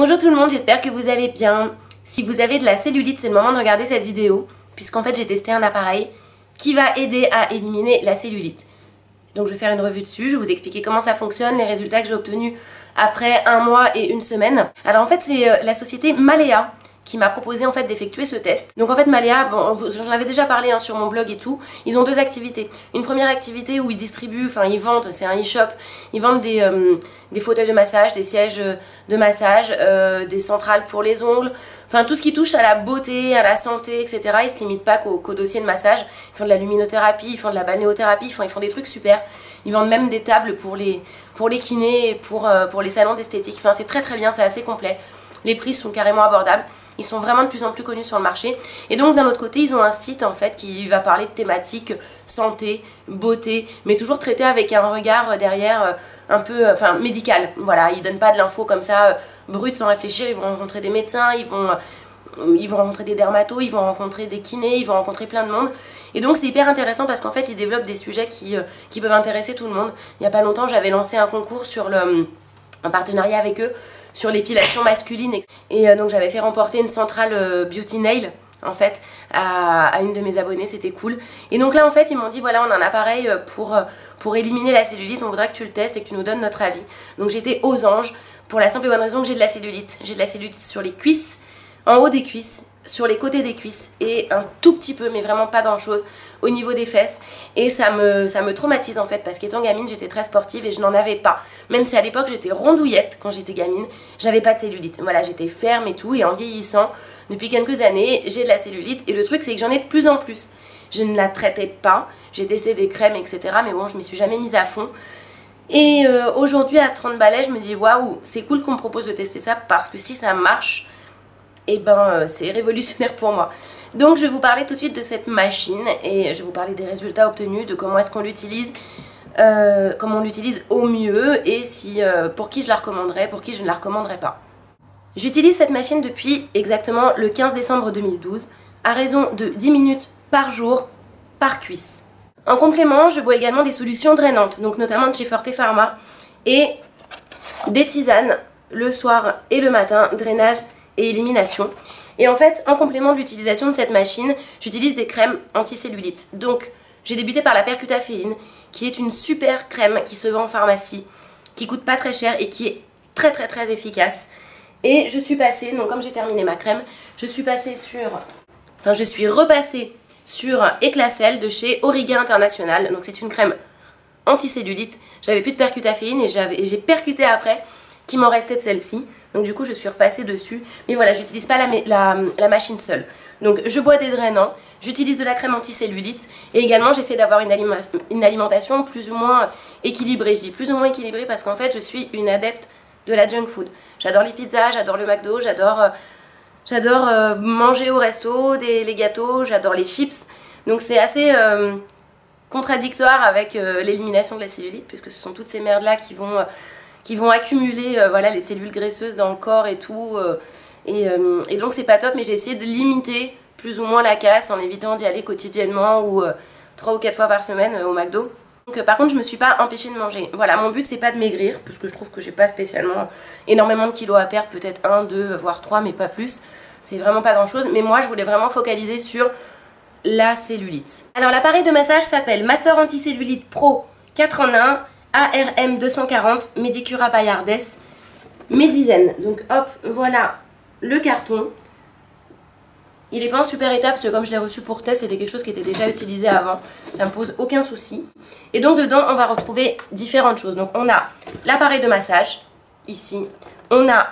Bonjour tout le monde, j'espère que vous allez bien. Si vous avez de la cellulite, c'est le moment de regarder cette vidéo, puisqu'en fait j'ai testé un appareil qui va aider à éliminer la cellulite. Donc je vais faire une revue dessus, je vais vous expliquer comment ça fonctionne, les résultats que j'ai obtenus après 1 mois et 1 semaine. Alors en fait c'est la société Malea qui m'a proposé en fait d'effectuer ce test. Donc en fait Malea, bon, j'en avais déjà parlé sur mon blog et tout, ils ont 2 activités. Une première activité où ils distribuent, enfin ils vendent, c'est un e-shop, ils vendent des fauteuils de massage, des sièges de massage, des centrales pour les ongles, enfin tout ce qui touche à la beauté, à la santé, etc. Ils ne se limitent pas qu'au dossier de massage, ils font de la luminothérapie, ils font de la balnéothérapie, ils font des trucs super. Ils vendent même des tables pour les kinés et pour les salons d'esthétique, enfin c'est très bien, c'est assez complet. Les prix sont carrément abordables. Ils sont vraiment de plus en plus connus sur le marché. Et donc d'un autre côté, ils ont un site en fait qui va parler de thématiques santé, beauté, mais toujours traité avec un regard derrière un peu médical. Voilà, ils donnent pas de l'info comme ça brute sans réfléchir. Ils vont rencontrer des médecins, ils vont rencontrer des dermatos, ils vont rencontrer des kinés, ils vont rencontrer plein de monde. Et donc c'est hyper intéressant parce qu'en fait ils développent des sujets qui peuvent intéresser tout le monde. Il n'y a pas longtemps, j'avais lancé un concours sur un partenariat avec eux sur l'épilation masculine et donc j'avais fait remporter une centrale beauty nail en fait à une de mes abonnées, c'était cool. Et donc là en fait ils m'ont dit voilà, on a un appareil pour éliminer la cellulite, on voudrait que tu le testes et que tu nous donnes notre avis. Donc j'étais aux anges pour la simple et bonne raison que j'ai de la cellulite. J'ai de la cellulite sur les cuisses, en haut des cuisses, sur les côtés des cuisses et un tout petit peu, mais vraiment pas grand chose, au niveau des fesses. Et ça me traumatise en fait, parce qu'étant gamine j'étais très sportive et je n'en avais pas. Même si à l'époque j'étais rondouillette quand j'étais gamine, j'avais pas de cellulite. Voilà, j'étais ferme et tout, et en vieillissant, depuis quelques années, j'ai de la cellulite. Et le truc c'est que j'en ai de plus en plus. Je ne la traitais pas, j'ai testé des crèmes etc, mais bon je m'y suis jamais mise à fond. Et aujourd'hui à 30 balais je me dis waouh, c'est cool qu'on me propose de tester ça, parce que si ça marche, et ben c'est révolutionnaire pour moi. Donc je vais vous parler tout de suite de cette machine et je vais vous parler des résultats obtenus, de comment est-ce qu'on l'utilise, comment on l'utilise au mieux et pour qui je la recommanderais, pour qui je ne la recommanderais pas. J'utilise cette machine depuis exactement le 15 décembre 2012 à raison de 10 minutes par jour par cuisse. En complément, je bois également des solutions drainantes, donc notamment de chez Forte Pharma et des tisanes le soir et le matin, drainage et élimination. Et en fait, en complément de l'utilisation de cette machine, j'utilise des crèmes anti-cellulite. Donc, j'ai débuté par la Percutaféine, qui est une super crème qui se vend en pharmacie, qui coûte pas très cher et qui est très efficace. Et je suis passée, donc comme j'ai terminé ma crème, je suis repassée sur Eclacel de chez Auriga International. Donc c'est une crème anti-cellulite. J'avais plus de Percutaféine et j'ai percuté après qui m'en restait de celle-ci. Donc du coup je suis repassée dessus. Mais voilà, j'utilise pas la machine seule. Donc je bois des drainants, j'utilise de la crème anti-cellulite et également j'essaie d'avoir une alimentation plus ou moins équilibrée. Je dis plus ou moins équilibrée parce qu'en fait je suis une adepte de la junk food. J'adore les pizzas, j'adore le McDo, j'adore manger au resto, les gâteaux, j'adore les chips. Donc c'est assez contradictoire avec l'élimination de la cellulite, puisque ce sont toutes ces merdes là qui vont accumuler voilà, les cellules graisseuses dans le corps et tout. Et donc c'est pas top, mais j'ai essayé de limiter plus ou moins la casse en évitant d'y aller quotidiennement ou 3 ou 4 fois par semaine au McDo. Donc par contre je me suis pas empêchée de manger. Voilà, mon but c'est pas de maigrir, parce que je trouve que j'ai pas spécialement énormément de kilos à perdre, peut-être 1, 2, voire 3, mais pas plus. C'est vraiment pas grand chose, mais moi je voulais vraiment focaliser sur la cellulite. Alors l'appareil de massage s'appelle Masseur Anti-Cellulite Pro 4 en 1 ARM 240 Medicura Bayardes Medizen. Donc hop, voilà le carton. Il est pas en super état parce que comme je l'ai reçu pour test, c'était quelque chose qui était déjà utilisé avant. Ça me pose aucun souci. Et donc dedans, on va retrouver différentes choses. Donc on a l'appareil de massage, ici. On a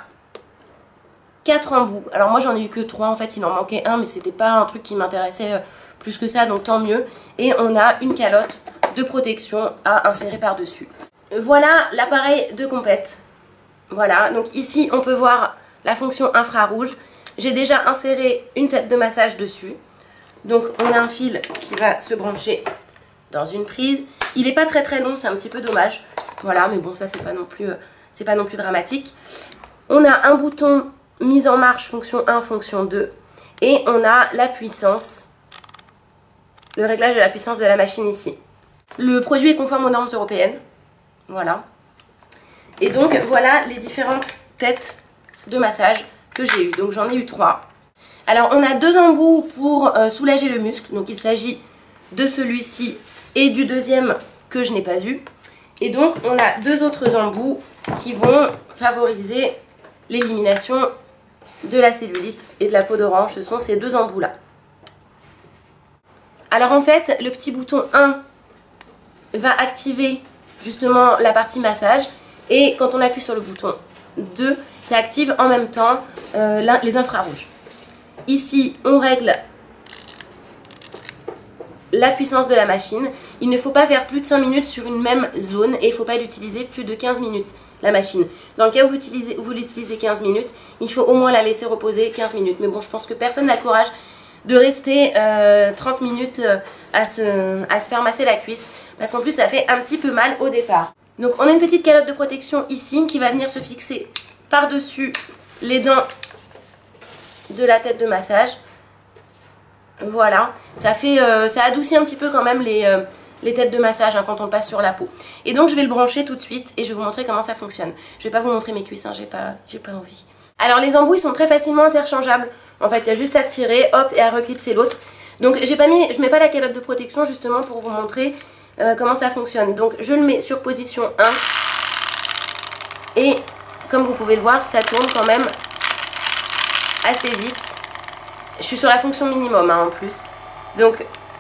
4 embouts. Alors moi j'en ai eu que 3, en fait il en manquait un, mais c'était pas un truc qui m'intéressait plus que ça, donc tant mieux. Et on a une calotte de protection à insérer par dessus. Voilà l'appareil de compète. Voilà, donc ici on peut voir la fonction infrarouge. J'ai déjà inséré une tête de massage dessus. Donc on a un fil qui va se brancher dans une prise. Il n'est pas très long, c'est un petit peu dommage. Voilà, mais bon ça c'est pas non plus dramatique. On a un bouton mise en marche fonction 1, fonction 2. Et on a la puissance, le réglage de la puissance de la machine ici. Le produit est conforme aux normes européennes. Voilà. Et donc voilà les différentes têtes de massage que j'ai eu. Donc j'en ai eu 3. Alors on a 2 embouts pour soulager le muscle. Donc il s'agit de celui-ci et du deuxième que je n'ai pas eu. Et donc on a 2 autres embouts qui vont favoriser l'élimination de la cellulite et de la peau d'orange. Ce sont ces 2 embouts là. Alors en fait le petit bouton 1 va activer justement la partie massage et quand on appuie sur le bouton 2, ça active en même temps les infrarouges. Ici on règle la puissance de la machine. Il ne faut pas faire plus de 5 minutes sur une même zone et il ne faut pas l'utiliser plus de 15 minutes la machine. Dans le cas où vous l'utilisez 15 minutes, il faut au moins la laisser reposer 15 minutes. Mais bon, je pense que personne n'a le courage de rester 30 minutes à se faire masser la cuisse parce qu'en plus ça fait un petit peu mal au départ. Donc on a une petite calotte de protection ici qui va venir se fixer par-dessus les dents de la tête de massage. Voilà, ça adoucit un petit peu quand même les têtes de massage hein, quand on le passe sur la peau. Et donc je vais le brancher tout de suite et je vais vous montrer comment ça fonctionne. Je vais pas vous montrer mes cuisses, hein, j'ai pas envie. Alors les embouts ils sont très facilement interchangeables. En fait il y a juste à tirer, hop, et à reclipser l'autre. Donc je mets pas la calotte de protection justement pour vous montrer comment ça fonctionne. Donc je le mets sur position 1 et comme vous pouvez le voir ça tourne quand même assez vite. Je suis sur la fonction minimum hein, en plus. Donc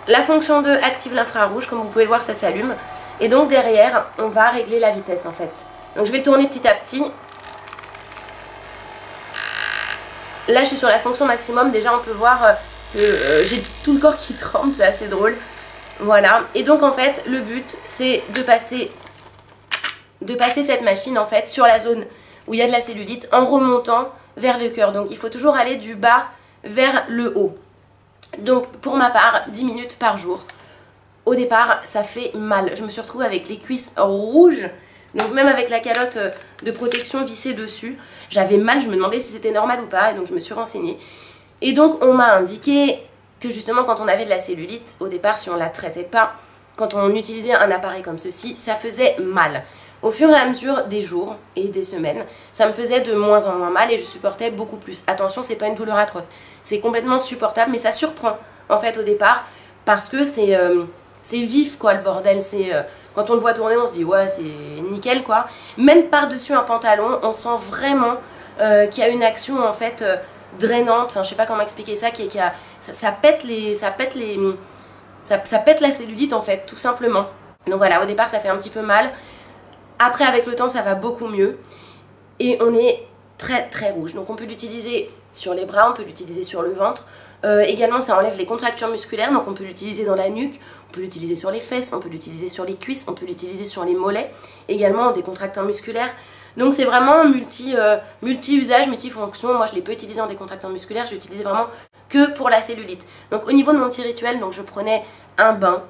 la fonction 2 active l'infrarouge, comme vous pouvez le voir ça s'allume. Et donc derrière on va régler la vitesse en fait. Donc je vais le tourner petit à petit. Là je suis sur la fonction maximum, déjà on peut voir que j'ai tout le corps qui tremble, c'est assez drôle. Voilà, et donc en fait le but c'est de passer cette machine en fait sur la zone où il y a de la cellulite en remontant vers le cœur. Donc il faut toujours aller du bas vers le haut. Donc pour ma part 10 minutes par jour. Au départ ça fait mal, je me suis retrouvée avec les cuisses rouges. Donc même avec la calotte de protection vissée dessus, j'avais mal, je me demandais si c'était normal ou pas, et donc je me suis renseignée. Et donc on m'a indiqué que justement quand on avait de la cellulite, au départ si on ne la traitait pas, quand on utilisait un appareil comme ceci, ça faisait mal. Au fur et à mesure des jours et des semaines, ça me faisait de moins en moins mal et je supportais beaucoup plus. Attention, c'est pas une douleur atroce, c'est complètement supportable, mais ça surprend en fait au départ parce que c'est vif quoi le bordel. Quand on le voit tourner, on se dit ouais c'est nickel quoi. Même par-dessus un pantalon, on sent vraiment qu'il y a une action en fait drainante. Enfin je sais pas comment expliquer ça, ça pète la cellulite en fait tout simplement. Donc voilà, au départ ça fait un petit peu mal. Après avec le temps ça va beaucoup mieux et on est très très rouge. Donc on peut l'utiliser sur les bras, on peut l'utiliser sur le ventre. Également ça enlève les contractures musculaires, donc on peut l'utiliser dans la nuque, on peut l'utiliser sur les fesses, on peut l'utiliser sur les cuisses, on peut l'utiliser sur les mollets, également des contracteurs musculaires. Donc c'est vraiment multi-usage, multi-fonction. Moi je ne l'ai pas utilisé en décontractant musculaire, je l'ai utilisé vraiment que pour la cellulite. Donc au niveau de mon petit rituel, donc je prenais un bain.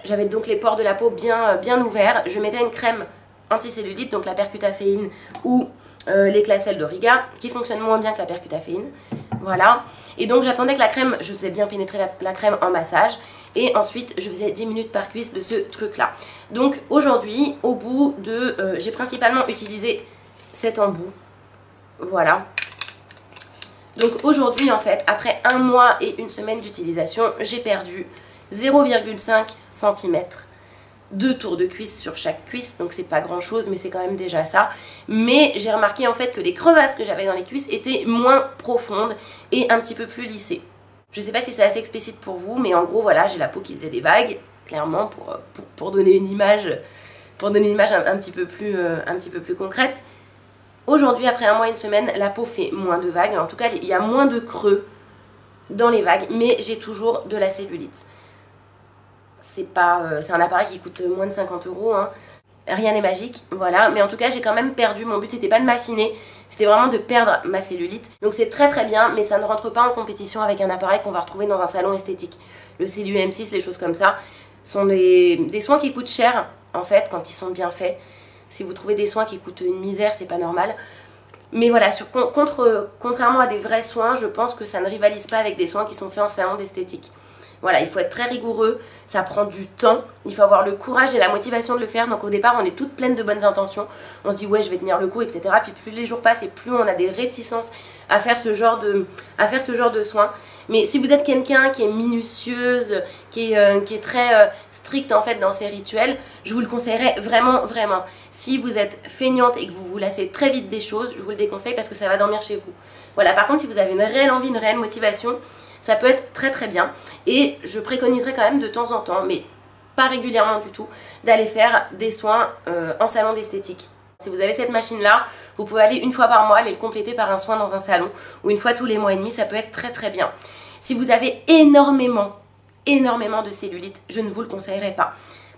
J'avais donc les pores de la peau bien ouverts. Je mettais une crème anticellulite, donc la percutaféine ou les Clacel d'Auriga, qui fonctionnent moins bien que la percutaféine. Voilà. Et donc j'attendais que la crème, je faisais bien pénétrer la crème en massage. Et ensuite je faisais 10 minutes par cuisse de ce truc là. Donc aujourd'hui, au bout de... j'ai principalement utilisé cet embout. Voilà. Donc aujourd'hui en fait, après 1 mois et 1 semaine d'utilisation, j'ai perdu 0,5 cm de tours de cuisse sur chaque cuisse, donc c'est pas grand chose mais c'est quand même déjà ça. Mais j'ai remarqué en fait que les crevasses que j'avais dans les cuisses étaient moins profondes et un petit peu plus lissées. Je sais pas si c'est assez explicite pour vous, mais en gros voilà, j'ai la peau qui faisait des vagues, clairement pour donner une image, un petit peu plus concrète. Aujourd'hui après 1 mois et 1 semaine, la peau fait moins de vagues, en tout cas il y a moins de creux dans les vagues, mais j'ai toujours de la cellulite. C'est un appareil qui coûte moins de 50 €, hein. Rien n'est magique, voilà, mais en tout cas j'ai quand même perdu, mon but c'était pas de m'affiner, c'était vraiment de perdre ma cellulite. Donc c'est très très bien, mais ça ne rentre pas en compétition avec un appareil qu'on va retrouver dans un salon esthétique. Le Cellule M6, les choses comme ça, sont des soins qui coûtent cher, en fait, quand ils sont bien faits. Si vous trouvez des soins qui coûtent une misère, c'est pas normal. Mais voilà, contrairement à des vrais soins, je pense que ça ne rivalise pas avec des soins qui sont faits en salon d'esthétique. Voilà, il faut être très rigoureux, ça prend du temps, il faut avoir le courage et la motivation de le faire. Donc au départ, on est toutes pleines de bonnes intentions, on se dit ouais, je vais tenir le coup, etc. Puis plus les jours passent et plus on a des réticences à faire ce genre de soins. Mais si vous êtes quelqu'un qui est minutieuse, qui est très stricte en fait dans ses rituels, je vous le conseillerais vraiment, vraiment. Si vous êtes feignante et que vous vous lassez très vite des choses, je vous le déconseille parce que ça va dormir chez vous. Voilà, par contre, si vous avez une réelle envie, une réelle motivation, ça peut être très très bien. Et je préconiserais quand même de temps en temps, mais pas régulièrement du tout, d'aller faire des soins en salon d'esthétique. Si vous avez cette machine-là, vous pouvez aller une fois par mois, aller le compléter par un soin dans un salon, ou une fois tous les mois et demi, ça peut être très très bien. Si vous avez énormément de cellulite, je ne vous le conseillerais pas.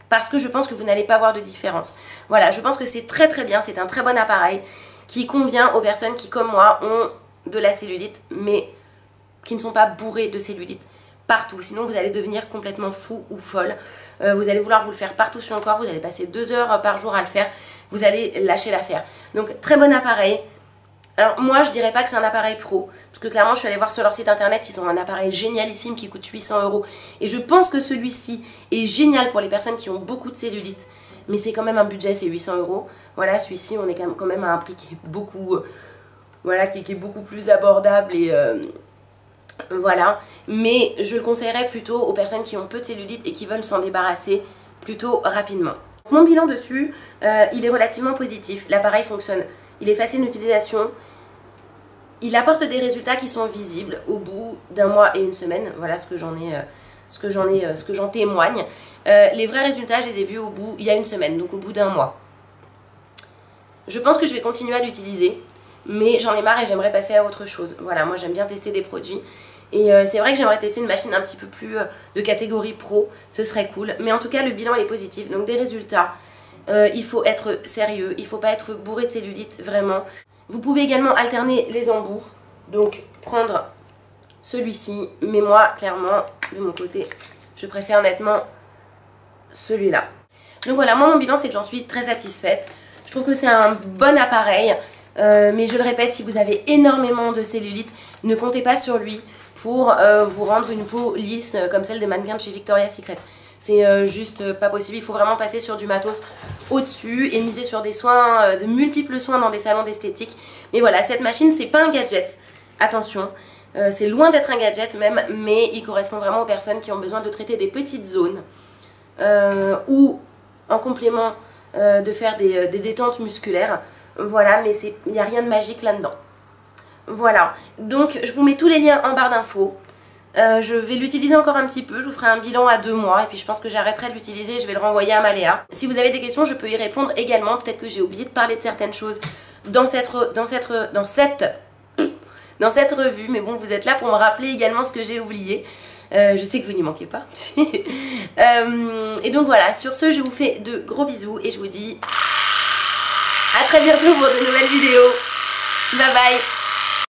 Parce que je pense que vous n'allez pas voir de différence. Voilà, je pense que c'est très très bien, c'est un très bon appareil qui convient aux personnes qui, comme moi, ont de la cellulite, mais qui ne sont pas bourrées de cellulite partout. Sinon, vous allez devenir complètement fou ou folle. Vous allez vouloir vous le faire partout sur le corps, vous allez passer 2 heures par jour à le faire, vous allez lâcher l'affaire. Donc, très bon appareil. Alors moi je dirais pas que c'est un appareil pro, parce que clairement je suis allée voir sur leur site internet, ils ont un appareil génialissime qui coûte 800 €. Et je pense que celui-ci est génial pour les personnes qui ont beaucoup de cellulite, mais c'est quand même un budget, c'est 800 €. Voilà, celui-ci on est quand même à un prix qui est beaucoup, voilà, qui est beaucoup plus abordable et voilà. Mais je le conseillerais plutôt aux personnes qui ont peu de cellulite et qui veulent s'en débarrasser plutôt rapidement. Mon bilan dessus, il est relativement positif, l'appareil fonctionne. Il est facile d'utilisation, il apporte des résultats qui sont visibles au bout d'un mois et une semaine. Voilà ce que j'en témoigne. Les vrais résultats, je les ai vus au bout, il y a une semaine, donc au bout d'un mois. Je pense que je vais continuer à l'utiliser, mais j'en ai marre et j'aimerais passer à autre chose. Voilà, moi j'aime bien tester des produits. Et c'est vrai que j'aimerais tester une machine un petit peu plus de catégorie pro, ce serait cool. Mais en tout cas, le bilan il est positif, donc des résultats. Il faut être sérieux, il ne faut pas être bourré de cellulite, vraiment. Vous pouvez également alterner les embouts, donc prendre celui-ci, mais moi, clairement, de mon côté, je préfère nettement celui-là. Donc voilà, moi mon bilan c'est que j'en suis très satisfaite. Je trouve que c'est un bon appareil, mais je le répète, si vous avez énormément de cellulite, ne comptez pas sur lui pour vous rendre une peau lisse comme celle des mannequins de chez Victoria's Secret. C'est juste pas possible, il faut vraiment passer sur du matos au-dessus et miser sur des soins, de multiples soins dans des salons d'esthétique. Mais voilà, cette machine, c'est pas un gadget, attention, c'est loin d'être un gadget même, mais il correspond vraiment aux personnes qui ont besoin de traiter des petites zones ou en complément de faire des détentes musculaires. Voilà, mais il n'y a rien de magique là-dedans. Voilà, donc je vous mets tous les liens en barre d'infos. Je vais l'utiliser encore un petit peu, je vous ferai un bilan à 2 mois et puis je pense que j'arrêterai de l'utiliser et je vais le renvoyer à Maléa. Si vous avez des questions, je peux y répondre également. Peut-être que j'ai oublié de parler de certaines choses dans cette revue, mais bon, vous êtes là pour me rappeler également ce que j'ai oublié. Je sais que vous n'y manquez pas. Et donc voilà, sur ce, je vous fais de gros bisous et je vous dis à très bientôt pour de nouvelles vidéos. Bye bye.